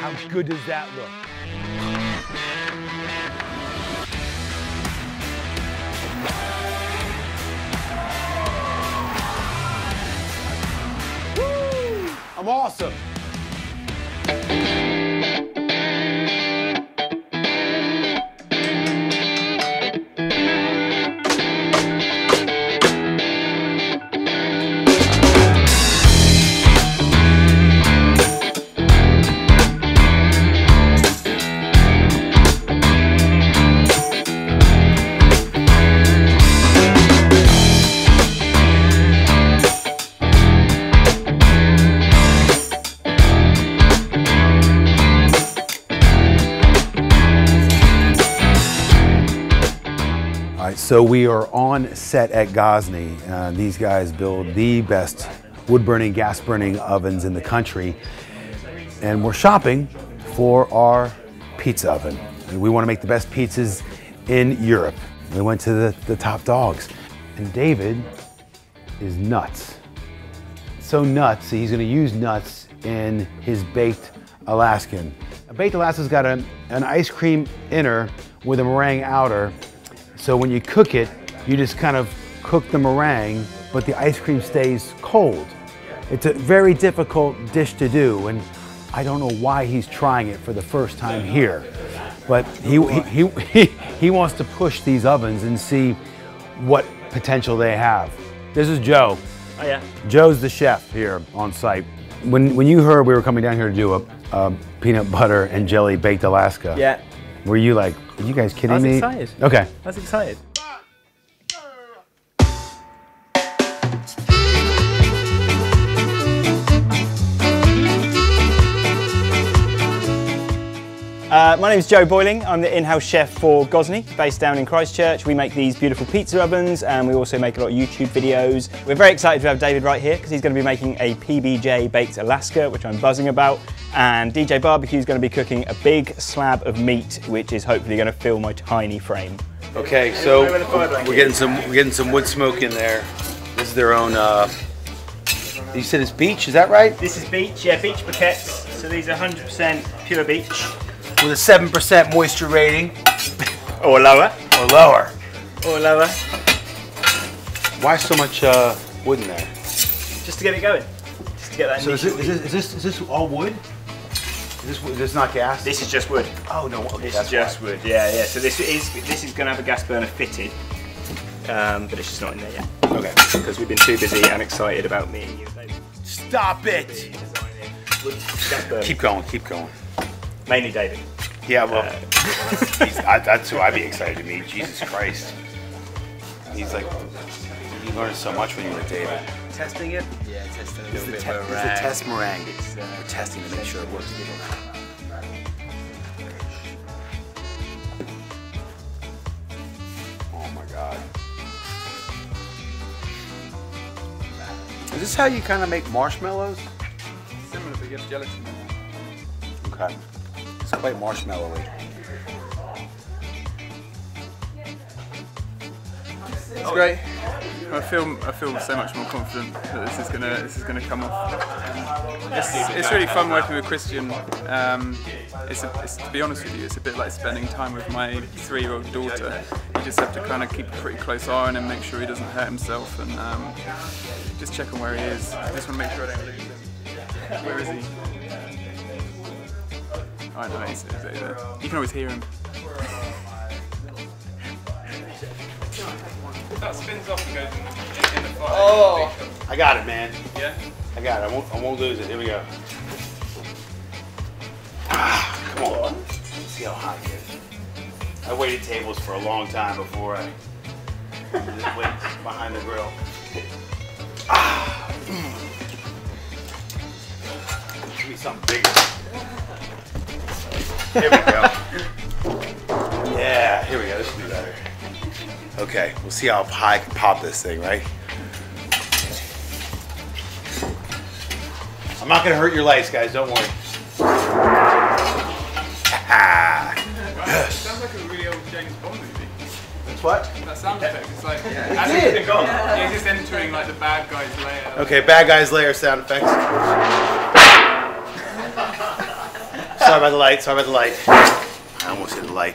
How good does that look? Woo! I'm awesome. So we are on set at Gozney. These guys build the best wood-burning, gas-burning ovens in the country. And we're shopping for our pizza oven. We want to make the best pizzas in Europe. We went to the top dogs. And David is nuts. So nuts, he's going to use nuts in his baked Alaskan. A baked Alaskan's got an ice cream inner with a meringue outer. So when you cook it, you just kind of cook the meringue, but the ice cream stays cold. It's a very difficult dish to do, and I don't know why he's trying it for the first time here. But he wants to push these ovens and see what potential they have. This is Joe. Oh yeah. Joe's the chef here on site. When you heard we were coming down here to do a peanut butter and jelly baked Alaska, yeah. Were you like, are you guys kidding me? I was excited. Okay. I was excited. My name is Joe Boiling. I'm the in-house chef for Gozney, based down in Christchurch. We make these beautiful pizza ovens and we also make a lot of YouTube videos. We're very excited to have David Wright here because he's going to be making a PBJ baked Alaska, which I'm buzzing about. And DJBBQ is going to be cooking a big slab of meat, which is hopefully going to fill my tiny frame. Okay, so we're getting some wood smoke in there. This is their own. You said it's beech, is that right? This is beech, yeah, beech briquettes. So these are 100% pure beech. With a 7% moisture rating. Or lower. Or lower. Or lower. Why so much wood in there? Just to get it going. Just to get that. So is this all wood? Is this not gas? This is just wood. Oh no, okay, this is just wood. Yeah, yeah. So this is going to have a gas burner fitted, but it's just not in there yet. Okay. Because we've been too busy and excited about me and you. Stop it! Keep going. Keep going. Mainly David. Yeah, well, that's who I'd be excited to meet. Jesus Christ. He's like, you learned so much when you were with David. Testing it? Yeah, testing a little bit. It's the test meringue. We're testing to make sure it works. Oh my God. Is this how you kind of make marshmallows? Similar, but you have gelatin in it. Okay. It's quite marshmallowy. It's great. I feel so much more confident that this is gonna come off. It's really fun working with Christian. To be honest with you, it's a bit like spending time with my 3-year-old daughter. You just have to kind of keep a pretty close eye on him, make sure he doesn't hurt himself, and just check on where he is. I just want to make sure I don't lose him. Where is he? I know, he's there. You can always hear him. That spins off and goes in the fire. Oh! I got it, man. Yeah? I got it. I won't lose it. Here we go. Ah, come on. Let's see how hot it is. I waited tables for a long time before I went behind the grill. Ah. Give me something bigger. Here we go. Yeah, here we go. This will be better. Okay, we'll see how high I can pop this thing, right? I'm not gonna hurt your lights, guys, don't worry. Yes. Sounds like a really old James Bond movie. That's what? That sound effect, it's like, It did. He's just entering like the bad guy's lair. Okay, bad guys layer sound effects. Sorry about the light. Sorry about the light. I almost hit the light.